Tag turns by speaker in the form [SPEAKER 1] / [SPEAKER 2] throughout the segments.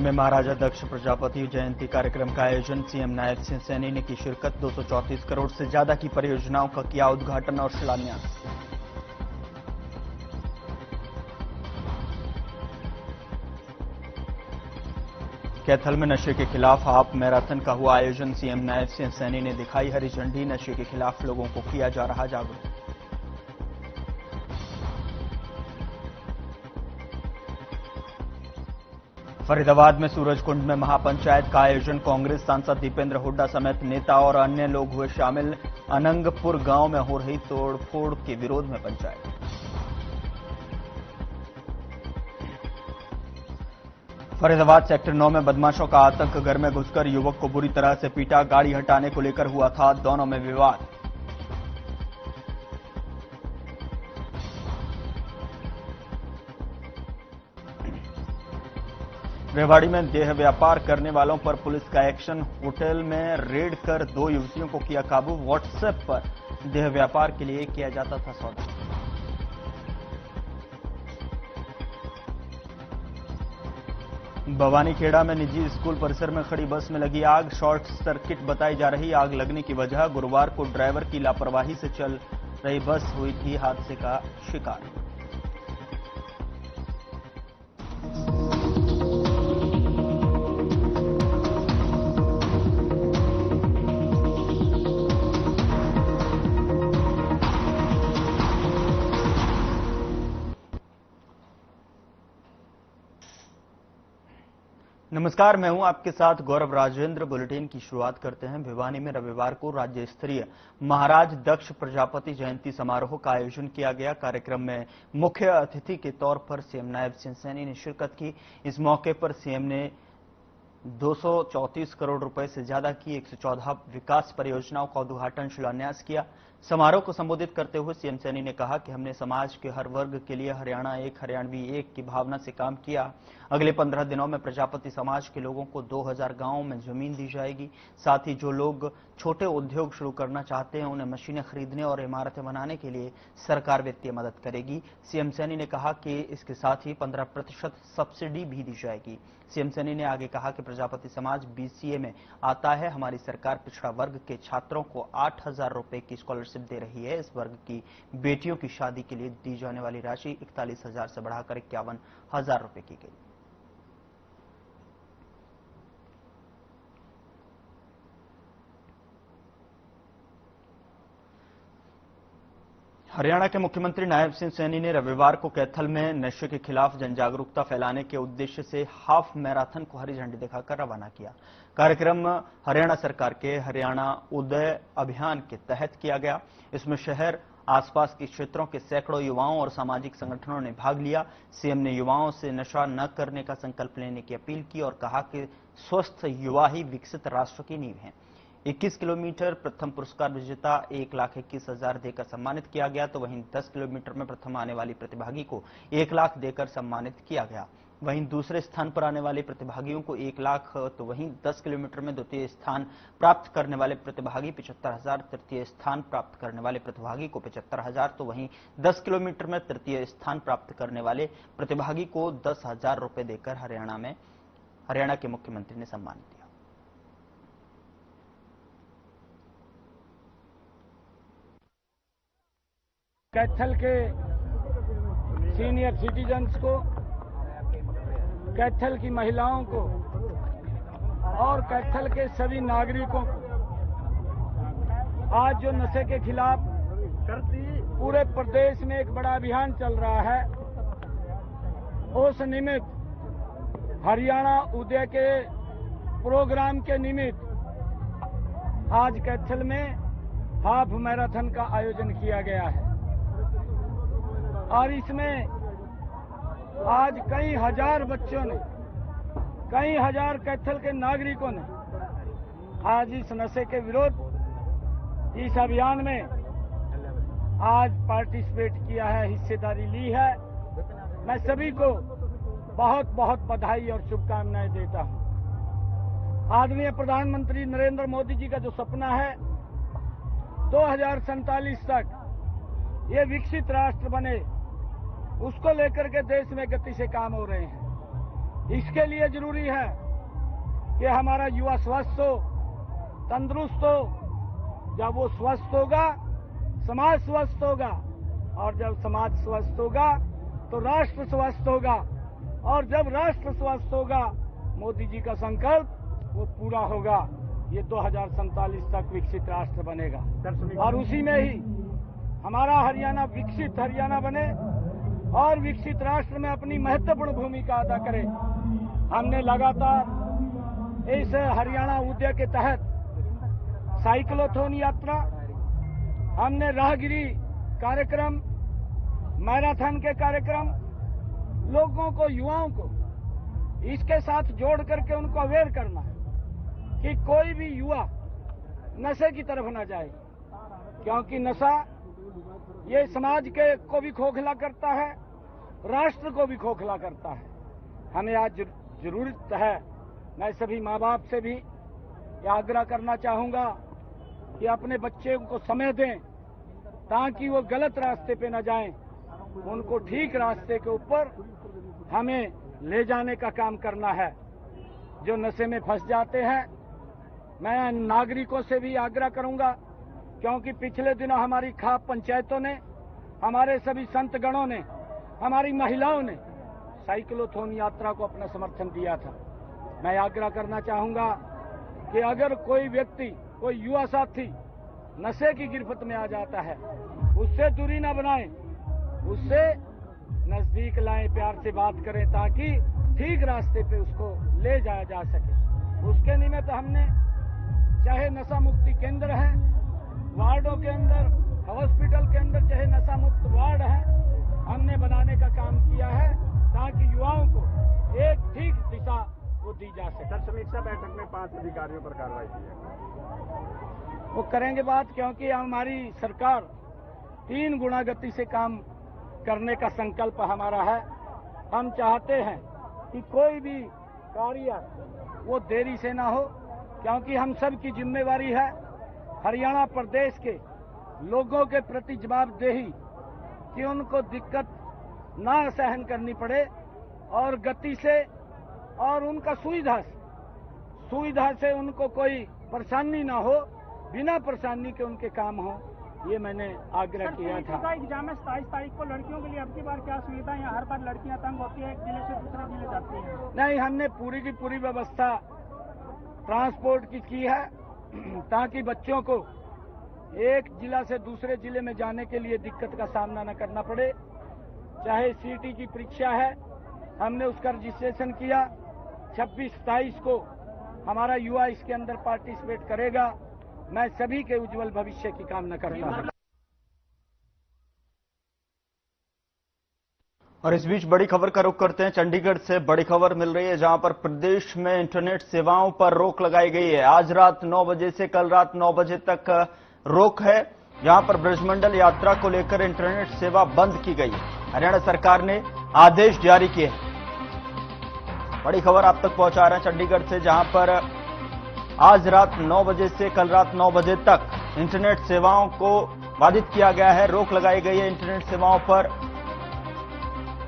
[SPEAKER 1] में महाराजा दक्ष प्रजापति जयंती कार्यक्रम का आयोजन सीएम नायब सिंह सैनी ने की शिरकत। 234 करोड़ से ज्यादा की परियोजनाओं का किया उद्घाटन और शिलान्यास। कैथल में नशे के खिलाफ हाफ मैराथन का हुआ आयोजन। सीएम नायब सिंह सैनी ने दिखाई हरी झंडी। नशे के खिलाफ लोगों को किया जा रहा जागरूक। फरीदाबाद में सूरजकुंड में महापंचायत का आयोजन। कांग्रेस सांसद दीपेंद्र हुड्डा समेत नेता और अन्य लोग हुए शामिल। अनंगपुर गांव में हो रही तोड़फोड़ के विरोध में पंचायत। फरीदाबाद सेक्टर 9 में बदमाशों का आतंक। घर में घुसकर युवक को बुरी तरह से पीटा। गाड़ी हटाने को लेकर हुआ था दोनों में विवाद। रेवाड़ी में देह व्यापार करने वालों पर पुलिस का एक्शन। होटल में रेड कर 2 युवतियों को किया काबू। व्हाट्सएप पर देह व्यापार के लिए किया जाता था सौदा। भवानीखेड़ा में निजी स्कूल परिसर में खड़ी बस में लगी आग। शॉर्ट सर्किट बताई जा रही। आग लगने की वजह गुरुवार को ड्राइवर की लापरवाही से चल रही बस हुई थी हादसे का शिकार। नमस्कार, मैं हूं आपके साथ गौरव राजेंद्र। बुलेटिन की शुरुआत करते हैं। भिवानी में रविवार को राज्य स्तरीय महाराज दक्ष प्रजापति जयंती समारोह का आयोजन किया गया। कार्यक्रम में मुख्य अतिथि के तौर पर सीएम नायब सिंह सैनी ने शिरकत की। इस मौके पर सीएम ने 234 करोड़ रुपए से ज्यादा की 114 विकास परियोजनाओं का उद्घाटन शिलान्यास किया। समारोह को संबोधित करते हुए सीएम सैनी ने कहा कि हमने समाज के हर वर्ग के लिए हरियाणा एक हरियाणवी एक की भावना से काम किया। अगले 15 दिनों में प्रजापति समाज के लोगों को 2000 गांवों में जमीन दी जाएगी। साथ ही जो लोग छोटे उद्योग शुरू करना चाहते हैं उन्हें मशीनें खरीदने और इमारतें बनाने के लिए सरकार वित्तीय मदद करेगी। सीएम सैनी ने कहा कि इसके साथ ही 15% सब्सिडी भी दी जाएगी। सीएम सैनी ने आगे कहा कि प्रजापति समाज बीसीए में आता है। हमारी सरकार पिछड़ा वर्ग के छात्रों को 8000 रुपए की स्कॉलरशिप दे रही है। इस वर्ग की बेटियों की शादी के लिए दी जाने वाली राशि 41,000 से बढ़ाकर 51,000 रुपए की गई। हरियाणा के मुख्यमंत्री नायब सिंह सैनी ने रविवार को कैथल में नशे के खिलाफ जन जागरूकता फैलाने के उद्देश्य से हाफ मैराथन को हरी झंडी दिखाकर रवाना किया। कार्यक्रम हरियाणा सरकार के हरियाणा उदय अभियान के तहत किया गया। इसमें शहर आसपास के क्षेत्रों के सैकड़ों युवाओं और सामाजिक संगठनों ने भाग लिया। सीएम ने युवाओं से नशा न करने का संकल्प लेने की अपील की और कहा कि स्वस्थ युवा ही विकसित राष्ट्र की नींव है। 21 किलोमीटर प्रथम पुरस्कार विजेता 1,21,000 देकर सम्मानित किया गया, तो वहीं 10 किलोमीटर में प्रथम आने वाली प्रतिभागी को 1 लाख देकर सम्मानित किया गया। वहीं दूसरे स्थान पर आने वाले प्रतिभागियों को 1 लाख, तो वहीं 10 किलोमीटर में द्वितीय स्थान प्राप्त करने वाले प्रतिभागी 75,000, तृतीय स्थान प्राप्त करने वाले प्रतिभागी को 75,000, तो वहीं 10 किलोमीटर में तृतीय स्थान प्राप्त करने वाले प्रतिभागी को 10,000 रुपए देकर हरियाणा के मुख्यमंत्री ने सम्मान दिया।
[SPEAKER 2] कैथल के सीनियर सिटीजन्स को, कैथल की महिलाओं को और कैथल के सभी नागरिकों को आज जो नशे के खिलाफ पूरे प्रदेश में एक बड़ा अभियान चल रहा है, उस निमित्त हरियाणा उदय के प्रोग्राम के निमित्त आज कैथल में हाफ मैराथन का आयोजन किया गया है। और इसमें आज कई हजार बच्चों ने, कई हजार कैथल के नागरिकों ने आज इस नशे के विरोध इस अभियान में आज पार्टिसिपेट किया है, हिस्सेदारी ली है। मैं सभी को बहुत बहुत बधाई और शुभकामनाएं देता हूं। आदरणीय प्रधानमंत्री नरेंद्र मोदी जी का जो सपना है 2047 तक ये विकसित राष्ट्र बने, उसको लेकर के देश में गति से काम हो रहे हैं। इसके लिए जरूरी है कि हमारा युवा स्वस्थ हो, तंदुरुस्त हो। जब वो स्वस्थ होगा, समाज स्वस्थ होगा, और जब समाज स्वस्थ होगा तो राष्ट्र स्वस्थ होगा, और जब राष्ट्र स्वस्थ होगा मोदी जी का संकल्प वो पूरा होगा। ये 2047 तक विकसित राष्ट्र बनेगा, और उसी में ही हमारा हरियाणा विकसित हरियाणा बने और विकसित राष्ट्र में अपनी महत्वपूर्ण भूमिका अदा करे। हमने लगातार इस हरियाणा उद्यम के तहत साइक्लोथॉन यात्रा, हमने राहगिरी कार्यक्रम, मैराथन के कार्यक्रम, लोगों को, युवाओं को इसके साथ जोड़ करके उनको अवेयर करना है कि कोई भी युवा नशे की तरफ न जाए, क्योंकि नशा ये समाज के को भी खोखला करता है, राष्ट्र को भी खोखला करता है। हमें आज जरूरत है, मैं सभी माँ बाप से भी यह आग्रह करना चाहूंगा कि अपने बच्चे को समय दें ताकि वो गलत रास्ते पे न जाएं, उनको ठीक रास्ते के ऊपर हमें ले जाने का काम करना है। जो नशे में फंस जाते हैं, मैं नागरिकों से भी आग्रह करूंगा, क्योंकि पिछले दिनों हमारी खाप पंचायतों ने, हमारे सभी संत गणों ने, हमारी महिलाओं ने साइक्लोथॉन यात्रा को अपना समर्थन दिया था। मैं आग्रह करना चाहूंगा कि अगर कोई व्यक्ति, कोई युवा साथी नशे की गिरफ्त में आ जाता है, उससे दूरी न बनाएं, उससे नजदीक लाएं, प्यार से बात करें ताकि ठीक रास्ते पे उसको ले जाया जा सके। उसके निमित्त हमने चाहे नशा मुक्ति केंद्र है, वार्डों के अंदर, हॉस्पिटल के अंदर चाहे नशा मुक्त वार्ड है, हमने बनाने का काम किया है ताकि युवाओं को एक ठीक दिशा वो दी जा सके।
[SPEAKER 3] सर, समीक्षा बैठक में 5 अधिकारियों पर कार्रवाई की है।
[SPEAKER 2] वो करेंगे बात, क्योंकि हमारी सरकार 3 गुना गति से काम करने का संकल्प हमारा है। हम चाहते हैं कि कोई भी कार्य वो देरी से ना हो, क्योंकि हम सब की जिम्मेवारी है हरियाणा प्रदेश के लोगों के प्रति जवाबदेही कि उनको दिक्कत ना सहन करनी पड़े और गति से और उनका सुविधा से उनको कोई परेशानी ना हो, बिना परेशानी के उनके काम हो, ये मैंने आग्रह किया था।
[SPEAKER 4] एग्जाम है 27 तारीख को, लड़कियों के लिए अब की बार क्या सुविधा है? हर बार लड़कियां तंग होती है, एक जिले से दूसरे जिले जाती हैं।
[SPEAKER 2] नहीं, हमने पूरी की पूरी व्यवस्था ट्रांसपोर्ट की है ताकि बच्चों को एक जिला से दूसरे जिले में जाने के लिए दिक्कत का सामना न करना पड़े। चाहे सीटी की परीक्षा है, हमने उसका रजिस्ट्रेशन किया। 26-27 को हमारा युवा इसके अंदर पार्टिसिपेट करेगा। मैं सभी के उज्जवल भविष्य की कामना करता हूं।
[SPEAKER 1] और इस बीच बड़ी खबर का रुख करते हैं। चंडीगढ़ से बड़ी खबर मिल रही है, जहां पर प्रदेश में इंटरनेट सेवाओं पर रोक लगाई गई है। आज रात 9 बजे से कल रात 9 बजे तक रोक है, जहां पर ब्रजमंडल यात्रा को लेकर इंटरनेट सेवा बंद की गई है। हरियाणा सरकार ने आदेश जारी किए हैं। बड़ी खबर आप तक पहुंचा रहे हैं चंडीगढ़ से, जहां पर आज रात 9 बजे से कल रात 9 बजे तक इंटरनेट सेवाओं को बाधित किया गया है, रोक लगाई गई है इंटरनेट सेवाओं पर।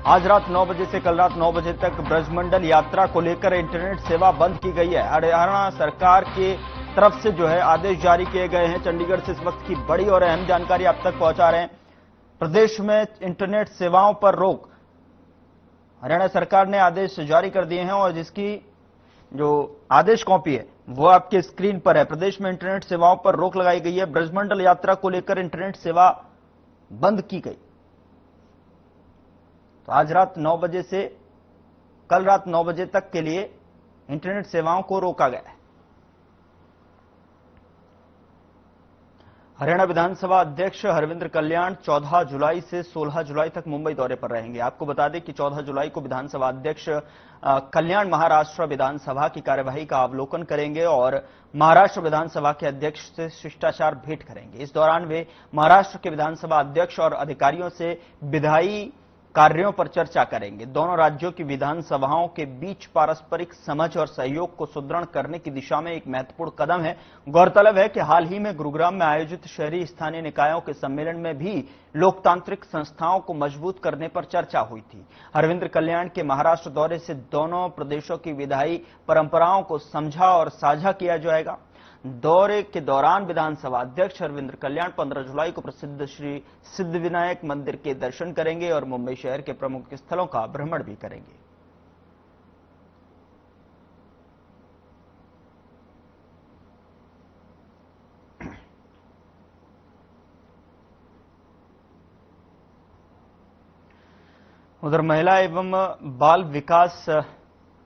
[SPEAKER 1] आज रात 9 बजे से कल रात 9 बजे तक ब्रजमंडल यात्रा को लेकर इंटरनेट सेवा बंद की गई है। हरियाणा सरकार की तरफ से जो है आदेश जारी किए गए हैं। चंडीगढ़ से इस वक्त की बड़ी और अहम जानकारी आप तक पहुंचा रहे हैं। प्रदेश में इंटरनेट सेवाओं पर रोक, हरियाणा सरकार ने आदेश जारी कर दिए हैं और जिसकी जो आदेश कॉपी है वो आपके स्क्रीन पर है। प्रदेश में इंटरनेट सेवाओं पर रोक लगाई गई है। ब्रजमंडल यात्रा को लेकर इंटरनेट सेवा बंद की गई। तो आज रात 9 बजे से कल रात 9 बजे तक के लिए इंटरनेट सेवाओं को रोका गया है। हरियाणा विधानसभा अध्यक्ष हरविंद्र कल्याण 14 जुलाई से 16 जुलाई तक मुंबई दौरे पर रहेंगे। आपको बता दें कि 14 जुलाई को विधानसभा अध्यक्ष कल्याण महाराष्ट्र विधानसभा की कार्यवाही का अवलोकन करेंगे और महाराष्ट्र विधानसभा के अध्यक्ष से शिष्टाचार भेंट करेंगे। इस दौरान वे महाराष्ट्र के विधानसभा अध्यक्ष और अधिकारियों से विधायी कार्यों पर चर्चा करेंगे। दोनों राज्यों की विधानसभाओं के बीच पारस्परिक समझ और सहयोग को सुदृढ़ करने की दिशा में एक महत्वपूर्ण कदम है। गौरतलब है कि हाल ही में गुरुग्राम में आयोजित शहरी स्थानीय निकायों के सम्मेलन में भी लोकतांत्रिक संस्थाओं को मजबूत करने पर चर्चा हुई थी। अरविंद कल्याण के महाराष्ट्र दौरे से दोनों प्रदेशों की विधायी परंपराओं को समझा और साझा किया जाएगा। दौरे के दौरान विधानसभा अध्यक्ष अरविंद कल्याण 15 जुलाई को प्रसिद्ध श्री सिद्धिविनायक मंदिर के दर्शन करेंगे और मुंबई शहर के प्रमुख स्थलों का भ्रमण भी करेंगे। उधर महिला एवं बाल विकास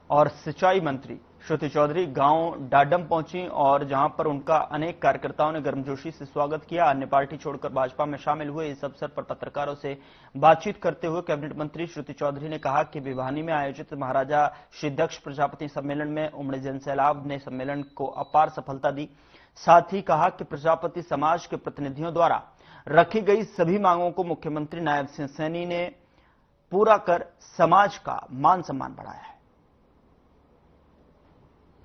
[SPEAKER 1] और सिंचाई मंत्री श्रुति चौधरी गांव डाडम पहुंची और जहां पर उनका अनेक कार्यकर्ताओं ने गर्मजोशी से स्वागत किया। अन्य पार्टी छोड़कर भाजपा में शामिल हुए। इस अवसर पर पत्रकारों से बातचीत करते हुए कैबिनेट मंत्री श्रुति चौधरी ने कहा कि भिवानी में आयोजित महाराजा श्री दक्ष प्रजापति सम्मेलन में उमड़े जनसैलाब ने सम्मेलन को अपार सफलता दी। साथ ही कहा कि प्रजापति समाज के प्रतिनिधियों द्वारा रखी गई सभी मांगों को मुख्यमंत्री नायब सिंह सैनी ने पूरा कर समाज का मान सम्मान बढ़ाया है।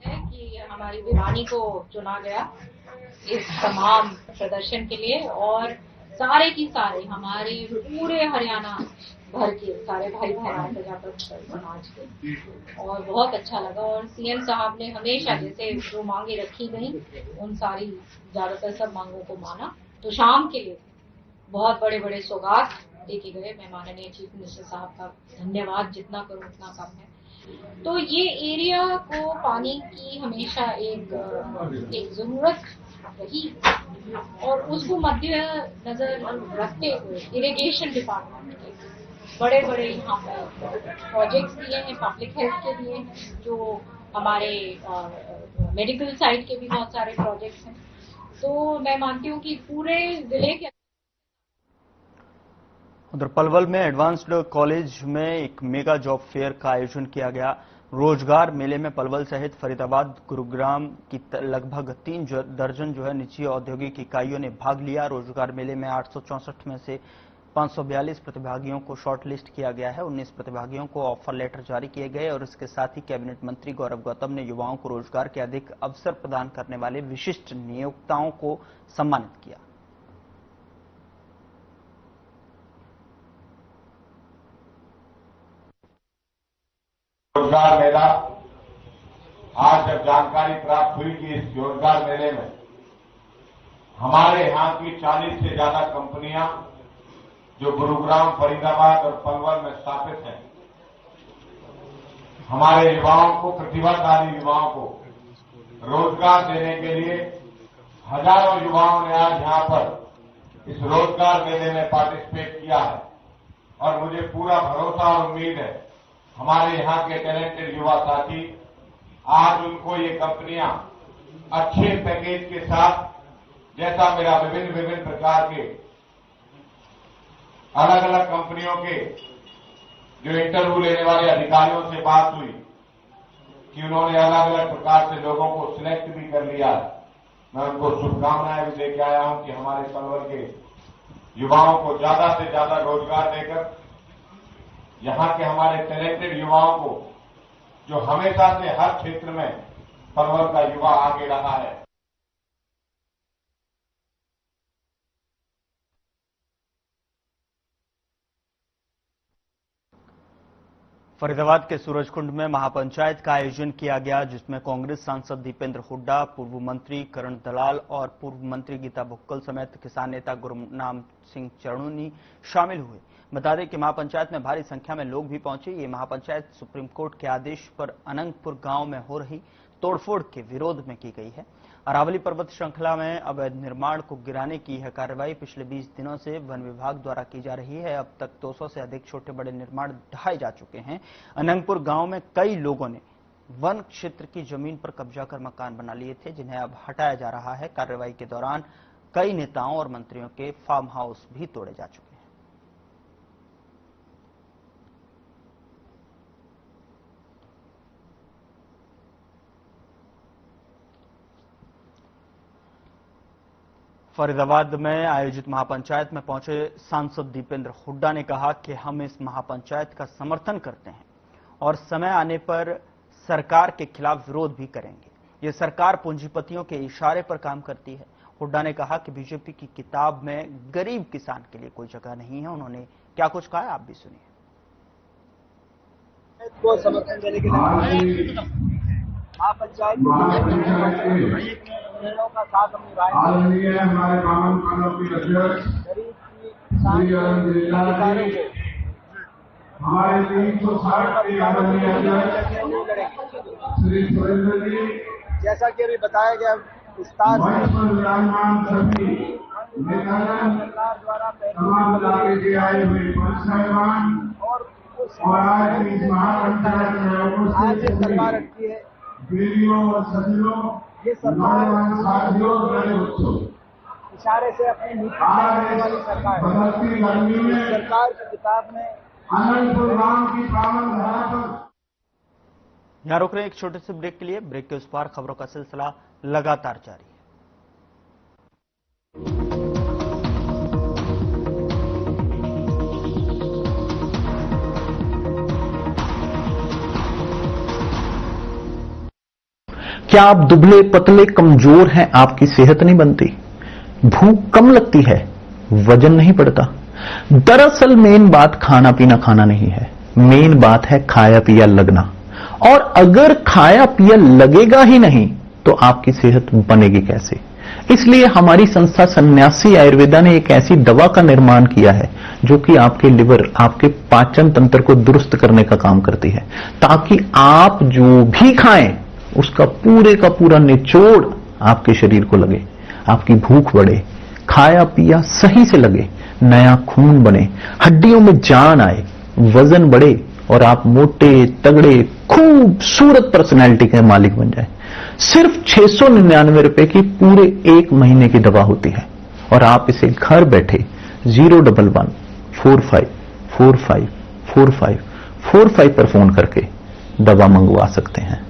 [SPEAKER 5] कि हमारी भिवानी को चुना गया इस तमाम प्रदर्शन के लिए और सारे की सारे हमारे पूरे हरियाणा भर के सारे भाई बहन प्रजापति समाज के, और बहुत अच्छा लगा। और सीएम साहब ने हमेशा जैसे जो मांगे रखी गई उन सारी ज्यादातर सब मांगों को माना। तो शाम के लिए बहुत बड़े बड़े सौगात देखे गए। मैं माननीय चीफ मिनिस्टर साहब का धन्यवाद जितना करूं उतना कम है। तो ये एरिया को पानी की हमेशा एक जरूरत रही और उसको मद्देनजर रखते हुए इरिगेशन डिपार्टमेंट के बड़े बड़े यहाँ पर प्रोजेक्ट्स दिए हैं, पब्लिक हेल्थ के दिए हैं, जो हमारे मेडिकल साइड के भी बहुत सारे प्रोजेक्ट्स हैं। तो मैं मानती हूँ कि पूरे जिले के
[SPEAKER 1] उधर पलवल में एडवांस्ड कॉलेज में एक मेगा जॉब फेयर का आयोजन किया गया। रोजगार मेले में पलवल सहित फरीदाबाद, गुरुग्राम की लगभग 3 दर्जन निजी औद्योगिक इकाइयों ने भाग लिया। रोजगार मेले में 864 में से 542 प्रतिभागियों को शॉर्टलिस्ट किया गया है। 19 प्रतिभागियों को ऑफर लेटर जारी किए गए और इसके साथ ही कैबिनेट मंत्री गौरव गौतम ने युवाओं को रोजगार के अधिक अवसर प्रदान करने वाले विशिष्ट नियोक्ताओं को सम्मानित किया।
[SPEAKER 6] रोजगार मेला, आज जब जानकारी प्राप्त हुई कि इस रोजगार मेले में हमारे यहाँ की 40 से ज्यादा कंपनियां जो गुरुग्राम, फरीदाबाद और पलवल में स्थापित हैं, हमारे युवाओं को, प्रतिभाशाली युवाओं को रोजगार देने के लिए हजारों युवाओं ने आज यहाँ पर इस रोजगार मेले में पार्टिसिपेट किया है। और मुझे पूरा भरोसा और उम्मीद है हमारे यहाँ के टैलेंटेड युवा साथी आज उनको ये कंपनियां अच्छे पैकेज के साथ, जैसा मेरा विभिन्न प्रकार के अलग अलग कंपनियों के जो इंटरव्यू लेने वाले अधिकारियों से बात हुई कि उन्होंने अलग अलग प्रकार से लोगों को सिलेक्ट भी कर लिया। मैं उनको शुभकामनाएं भी देके आया हूं कि हमारे पलवल के युवाओं को ज्यादा से ज्यादा रोजगार देकर यहां के हमारे टैलेंटेड युवाओं को, जो हमेशा से हर क्षेत्र में पलवल का युवा आगे रहा है,
[SPEAKER 1] फरीदाबाद के सूरजकुंड में महापंचायत का आयोजन किया गया, जिसमें कांग्रेस सांसद दीपेंद्र हुड्डा, पूर्व मंत्री करण दलाल और पूर्व मंत्री गीता भुक्कल समेत किसान नेता गुरनाम सिंह चरणूनी शामिल हुए। बता दें कि महापंचायत में भारी संख्या में लोग भी पहुंचे। ये महापंचायत सुप्रीम कोर्ट के आदेश पर अनंगपुर गांव में हो रही तोड़फोड़ के विरोध में की गई है। अरावली पर्वत श्रृंखला में अवैध निर्माण को गिराने की यह कार्रवाई पिछले 20 दिनों से वन विभाग द्वारा की जा रही है। अब तक 200 से अधिक छोटे बड़े निर्माण ढहाए जा चुके हैं। अनंगपुर गांव में कई लोगों ने वन क्षेत्र की जमीन पर कब्जा कर मकान बना लिए थे, जिन्हें अब हटाया जा रहा है। कार्रवाई के दौरान कई नेताओं और मंत्रियों के फार्म हाउस भी तोड़े जा चुके हैं। फरीदाबाद में आयोजित महापंचायत में पहुंचे सांसद दीपेंद्र हुड्डा ने कहा कि हम इस महापंचायत का समर्थन करते हैं और समय आने पर सरकार के खिलाफ विरोध भी करेंगे। ये सरकार पूंजीपतियों के इशारे पर काम करती है। हुड्डा ने कहा कि बीजेपी की किताब में गरीब किसान के लिए कोई जगह नहीं है। उन्होंने क्या कुछ कहा है, आप भी सुनिए।
[SPEAKER 7] को समर्थन देने के लिए महापंचायत निर्णयों का साथ हम निभाएंगे।
[SPEAKER 6] हमारे कानून की अध्यक्ष
[SPEAKER 7] गरीब किसान अधिकारों को
[SPEAKER 6] हमारे 360 के आदरणीय अध्यक्ष श्री सुरेंद्र जी,
[SPEAKER 7] जैसा कि अभी बताया गया विस्तार से सरकार द्वारा
[SPEAKER 6] तमाम इलाके के आए हुए पंचायतवान
[SPEAKER 7] और
[SPEAKER 6] आज इस महापंचायत में
[SPEAKER 7] आज ये सरकार रखी है,
[SPEAKER 6] बीवियों और सचिवों,
[SPEAKER 7] ये
[SPEAKER 6] नौजवान
[SPEAKER 7] सरकार
[SPEAKER 6] साथियों, बड़े बच्चों,
[SPEAKER 7] इशारे से अपनी नीति बनाने वाली सरकार है।
[SPEAKER 6] बदलती गर्मी में
[SPEAKER 7] सरकार की किताब में
[SPEAKER 6] अनंतपुर गांव की पावन धरा पर
[SPEAKER 1] यहां रोक रहे हैं एक छोटे से ब्रेक के लिए। ब्रेक के उस पार खबरों का सिलसिला लगातार जारी है।
[SPEAKER 8] क्या आप दुबले पतले कमजोर हैं? आपकी सेहत नहीं बनती, भूख कम लगती है, वजन नहीं बढ़ता? दरअसल मेन बात खाना पीना खाना नहीं है, मेन बात है खाया पिया लगना। और अगर खाया पिया लगेगा ही नहीं तो आपकी सेहत बनेगी कैसे? इसलिए हमारी संस्था सन्यासी आयुर्वेदा ने एक ऐसी दवा का निर्माण किया है जो कि आपके लिवर, आपके पाचन तंत्र को दुरुस्त करने का काम करती है, ताकि आप जो भी खाएं उसका पूरे का पूरा निचोड़ आपके शरीर को लगे, आपकी भूख बढ़े, खाया पिया सही से लगे, नया खून बने, हड्डियों में जान आए, वजन बढ़े और आप मोटे तगड़े खूबसूरत पर्सनैलिटी के मालिक बन जाए। सिर्फ 699 रुपए की पूरे 1 महीने की दवा होती है और आप इसे घर बैठे 01145454545 पर फोन करके दवा मंगवा सकते हैं।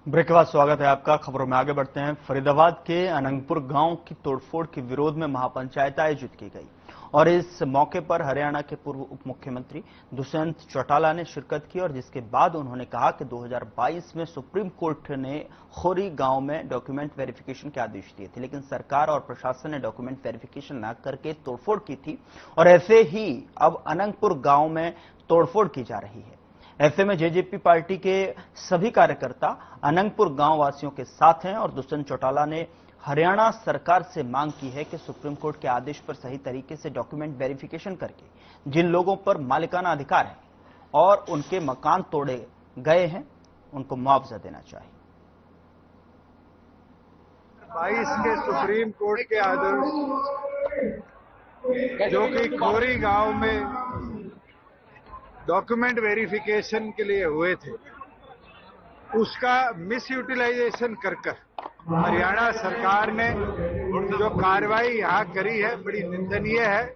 [SPEAKER 1] ब्रेक के बाद स्वागत है आपका। खबरों में आगे बढ़ते हैं। फरीदाबाद के अनंगपुर गांव की तोड़फोड़ के विरोध में महापंचायत आयोजित की गई और इस मौके पर हरियाणा के पूर्व उप मुख्यमंत्री दुष्यंत चौटाला ने शिरकत की और जिसके बाद उन्होंने कहा कि 2022 में सुप्रीम कोर्ट ने खोरी गांव में डॉक्यूमेंट वेरिफिकेशन के आदेश दिए थे, लेकिन सरकार और प्रशासन ने डॉक्यूमेंट वेरिफिकेशन न करके तोड़फोड़ की थी और ऐसे ही अब अनंगपुर गांव में तोड़फोड़ की जा रही है। ऐसे में जेजेपी पार्टी के सभी कार्यकर्ता अनंगपुर गांव वासियों के साथ हैं और दुष्यंत चौटाला ने हरियाणा सरकार से मांग की है कि सुप्रीम कोर्ट के आदेश पर सही तरीके से डॉक्यूमेंट वेरिफिकेशन करके जिन लोगों पर मालिकाना अधिकार है और उनके मकान तोड़े गए हैं उनको मुआवजा देना चाहिए।
[SPEAKER 3] 22 के सुप्रीम कोर्ट के आदेश जो कि खोरी गांव में डॉक्यूमेंट वेरिफिकेशन के लिए हुए थे, उसका मिस यूटिलाइजेशन कर हरियाणा सरकार ने जो कार्रवाई यहाँ करी है बड़ी निंदनीय है।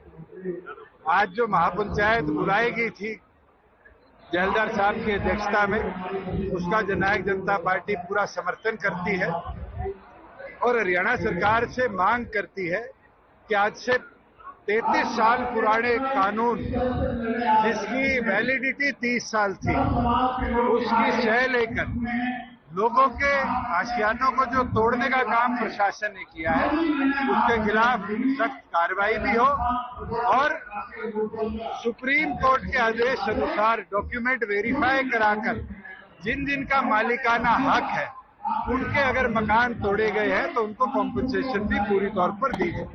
[SPEAKER 3] आज जो महापंचायत बुलाई गई थी जहलदार साहब की अध्यक्षता में, उसका जननायक जनता पार्टी पूरा समर्थन करती है और हरियाणा सरकार से मांग करती है कि आज से 33 साल पुराने कानून जिसकी वैलिडिटी 30 साल थी, उसकी शह लेकर लोगों के आशियानों को जो तोड़ने का काम प्रशासन ने किया है उसके खिलाफ सख्त कार्रवाई भी हो और सुप्रीम कोर्ट के आदेश अनुसार डॉक्यूमेंट वेरीफाई कराकर जिन जिन का मालिकाना हक है उनके अगर मकान तोड़े गए हैं तो उनको कॉम्पनसेशन भी पूरी तौर पर दी जाए।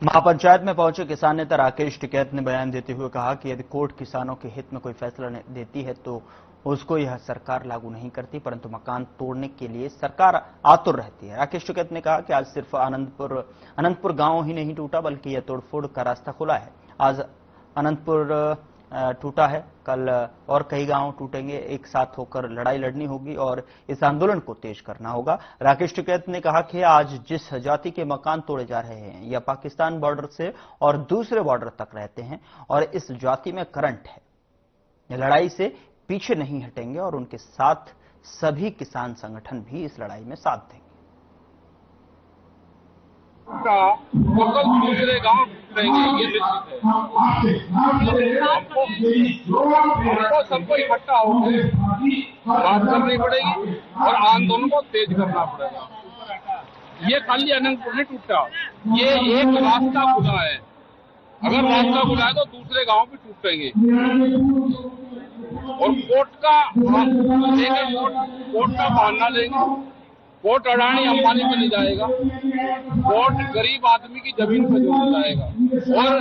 [SPEAKER 1] महापंचायत में पहुंचे किसान नेता राकेश टिकैत ने बयान देते हुए कहा कि यदि कोर्ट किसानों के हित में कोई फैसला देती है तो उसको यह सरकार लागू नहीं करती, परंतु मकान तोड़ने के लिए सरकार आतुर रहती है। राकेश टिकैत ने कहा कि आज सिर्फ अनंतपुर गांव ही नहीं टूटा बल्कि यह तोड़फोड़ का रास्ता खुला है। आज अनंतपुर टूटा है, कल और कई गांव टूटेंगे, एक साथ होकर लड़ाई लड़नी होगी और इस आंदोलन को तेज करना होगा। राकेश टिकैत ने कहा कि आज जिस जाति के मकान तोड़े जा रहे हैं या पाकिस्तान बॉर्डर से और दूसरे बॉर्डर तक रहते हैं और इस जाति में करंट है, लड़ाई से पीछे नहीं हटेंगे और उनके साथ सभी किसान संगठन भी इस लड़ाई में साथ देंगे।
[SPEAKER 9] दूसरे गांव रहेंगे, ये निश्चित है। हमको सबको इकट्ठा होकर बात करनी पड़ेगी और आंदोलन को तेज करना पड़ेगा। ये खाली अनंतपुर नहीं टूटा, ये एक रास्ता खुला है। अगर रास्ता खुला है तो दूसरे गांव भी टूटेंगे और कोर्ट का बहाना लेंगे। कोर्ट अडानी अंबानी में नहीं जाएगा, कोर्ट गरीब आदमी की जमीन पे जोड़ जाएगा और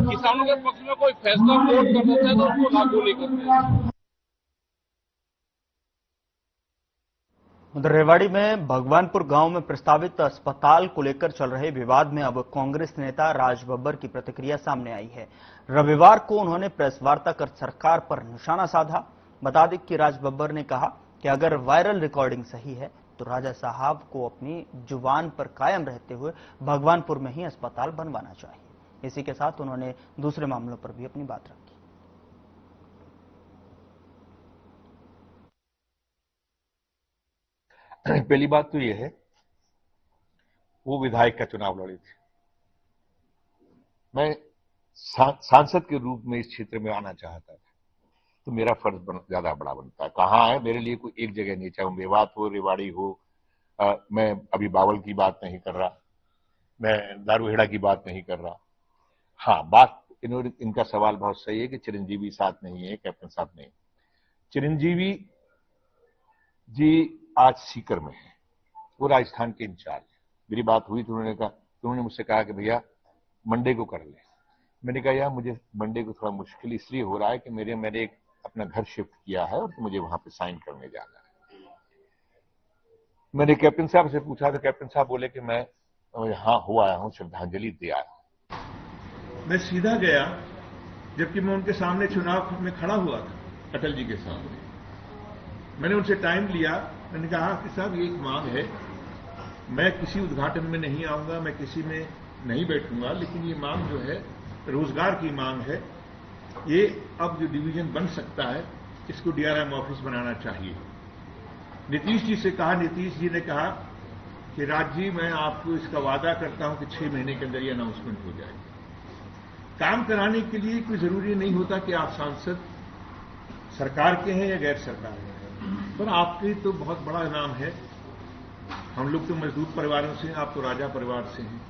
[SPEAKER 9] किसानों के पक्ष में कोई फैसला कोर्ट कर देता है तो उसको लागू नहीं करते।
[SPEAKER 1] उधर रेवाड़ी में भगवानपुर गांव में प्रस्तावित अस्पताल को लेकर चल रहे विवाद में अब कांग्रेस नेता राज बब्बर की प्रतिक्रिया सामने आई है। रविवार को उन्होंने प्रेस वार्ता कर सरकार पर निशाना साधा। बता दें कि राज बब्बर ने कहा कि अगर वायरल रिकॉर्डिंग सही है तो राजा साहब को अपनी जुबान पर कायम रहते हुए भगवानपुर में ही अस्पताल बनवाना चाहिए। इसी के साथ उन्होंने दूसरे मामलों पर भी अपनी बात रखी।
[SPEAKER 10] पहली बात तो यह है, वो विधायक का चुनाव लड़े थे। मैं सांसद के रूप में इस क्षेत्र में आना चाहता था, तो मेरा फर्ज ज्यादा बड़ा बनता है। कहाँ है मेरे लिए कोई एक जगह नहीं, चाहे मेवात हो, रेवाड़ी हो। मैं अभी बावल की बात नहीं कर रहा, मैं दारूहेड़ा की बात नहीं कर रहा। हाँ, बात इनका सवाल बहुत सही है कि चिरंजीवी साथ नहीं है, कैप्टन साहब नहीं। चिरंजीवी जी आज सीकर में है, वो राजस्थान के इंचार्ज है। मेरी बात हुई तो उन्होंने मुझसे कहा कि भैया मंडे को कर ले। मैंने कहा यार मुझे मंडे को थोड़ा मुश्किल इसलिए हो रहा है कि मैंने एक अपना घर शिफ्ट किया है और तो मुझे वहां पे साइन करने जाना है। मैंने कैप्टन साहब से पूछा तो कैप्टन साहब बोले कि मैं यहाँ हो आया हूँ, श्रद्धांजलि दे आया हूँ।
[SPEAKER 11] मैं सीधा गया, जबकि मैं उनके सामने चुनाव में खड़ा हुआ था, अटल जी के सामने। मैंने उनसे टाइम लिया, मैंने कहा कि साहब ये एक मांग है, मैं किसी उद्घाटन में नहीं आऊंगा, मैं किसी में नहीं बैठूंगा, लेकिन ये मांग जो है रोजगार की मांग है। ये अब जो डिवीजन बन सकता है इसको डीआरएम ऑफिस बनाना चाहिए। नीतीश जी से कहा, नीतीश जी ने कहा कि राज जी मैं आपको इसका वादा करता हूं कि 6 महीने के अंदर ये अनाउंसमेंट हो जाएगी। काम कराने के लिए कोई जरूरी नहीं होता कि आप सांसद सरकार के हैं या गैर सरकार के हैं, पर आपके तो बहुत बड़ा नाम है। हम लोग तो मजदूर परिवारों से हैं, आप तो राजा परिवार से हैं।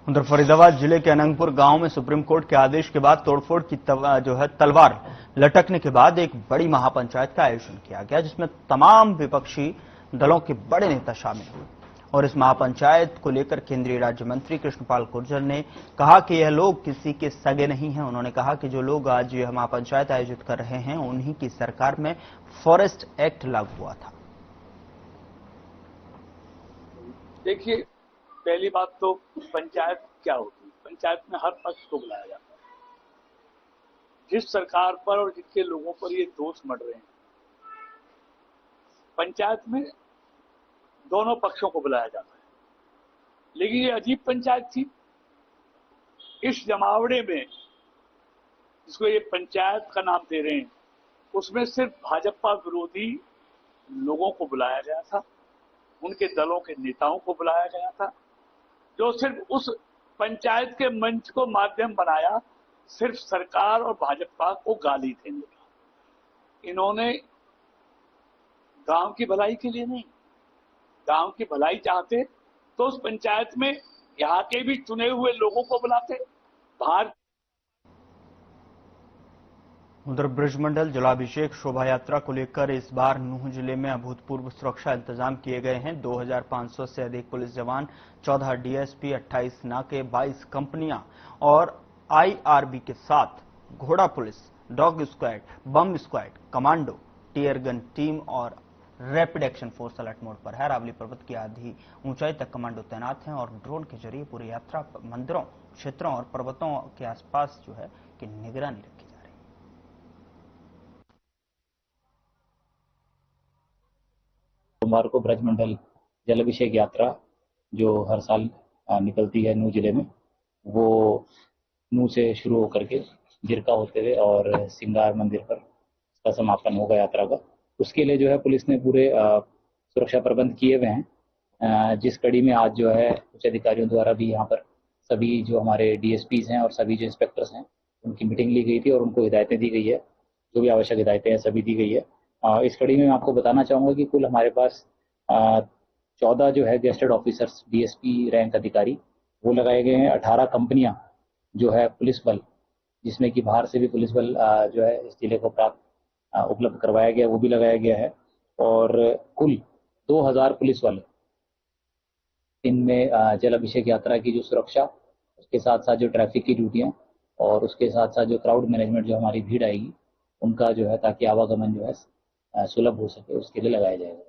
[SPEAKER 1] उधर फरीदाबाद जिले के अनंगपुर गांव में सुप्रीम कोर्ट के आदेश के बाद तोड़फोड़ की तलवार लटकने के बाद एक बड़ी महापंचायत का आयोजन किया गया, जिसमें तमाम विपक्षी दलों के बड़े नेता शामिल हुए। और इस महापंचायत को लेकर केंद्रीय राज्य मंत्री कृष्णपाल गुर्जर ने कहा कि यह लोग किसी के सगे नहीं हैं। उन्होंने कहा कि जो लोग आज यह महापंचायत आयोजित कर रहे हैं उन्हीं की सरकार में फॉरेस्ट एक्ट लागू हुआ था।
[SPEAKER 12] देखिए, पहली बात तो पंचायत क्या होती है? पंचायत में हर पक्ष को बुलाया जाता है। जिस सरकार पर और जिसके लोगों पर ये दोष मढ़ रहे हैं, पंचायत में दोनों पक्षों को बुलाया जाता है। लेकिन ये अजीब पंचायत थी। इस जमावड़े में, जिसको ये पंचायत का नाम दे रहे हैं, उसमें सिर्फ भाजपा विरोधी लोगों को बुलाया गया था, उनके दलों के नेताओं को बुलाया गया था, जो सिर्फ उस पंचायत के मंच को माध्यम बनाया सिर्फ सरकार और भाजपा को गाली देने का। इन्होंने गांव की भलाई के लिए नहीं, गांव की भलाई चाहते तो उस पंचायत में यहाँ के भी चुने हुए लोगों को बुलाते। बाहर
[SPEAKER 1] उधर ब्रजमंडल जलाभिषेक शोभा यात्रा को लेकर इस बार नूंह जिले में अभूतपूर्व सुरक्षा इंतजाम किए गए हैं। 2500 से अधिक पुलिस जवान, 14 डीएसपी, 28 नाके, 22 कंपनियां और आईआरबी के साथ घोड़ा police, dog squad, bomb squad, commando, tear gun team और rapid action force alert mode पर है। अरावली पर्वत की आधी ऊंचाई तक कमांडो तैनात हैं और ड्रोन के जरिए पूरी यात्रा मंदिरों, क्षेत्रों और पर्वतों के आसपास जो है कि निगरानी रखी जा रही है।
[SPEAKER 13] सोमवार को ब्रजमंडल जलाभिषेक यात्रा जो हर साल निकलती है नूह जिले में, वो नूह से शुरू होकर के जिरका होते हुए और सिंगार मंदिर पर इसका समापन होगा यात्रा का। उसके लिए जो है पुलिस ने पूरे सुरक्षा प्रबंध किए हुए हैं, जिस कड़ी में आज जो है उच्च अधिकारियों द्वारा भी यहाँ पर सभी जो हमारे डीएसपीज हैं और सभी जो इंस्पेक्टर्स हैं उनकी मीटिंग ली गई थी और उनको हिदायतें दी गई है, जो भी आवश्यक हिदायतें हैं सभी दी गई है। इस कड़ी में मैं आपको बताना चाहूँगा कि कुल हमारे पास 14 जो है गेस्टेड ऑफिसर्स डीएसपी रैंक अधिकारी वो लगाए गए हैं। 18 कंपनियां जो है पुलिस बल, जिसमें कि बाहर से भी पुलिस बल जो है इस जिले को प्राप्त उपलब्ध करवाया गया, वो भी लगाया गया है। और कुल 2000 पुलिस बल इनमें जल अभिषेक यात्रा की जो सुरक्षा, उसके साथ साथ जो ट्रैफिक की ड्यूटियां और उसके साथ साथ जो क्राउड मैनेजमेंट, जो हमारी भीड़ आएगी उनका जो है, ताकि आवागमन जो है सुलभ हो सके, उसके लिए लगाया जाएगा।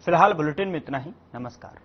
[SPEAKER 1] फिलहाल बुलेटिन में इतना ही। नमस्कार।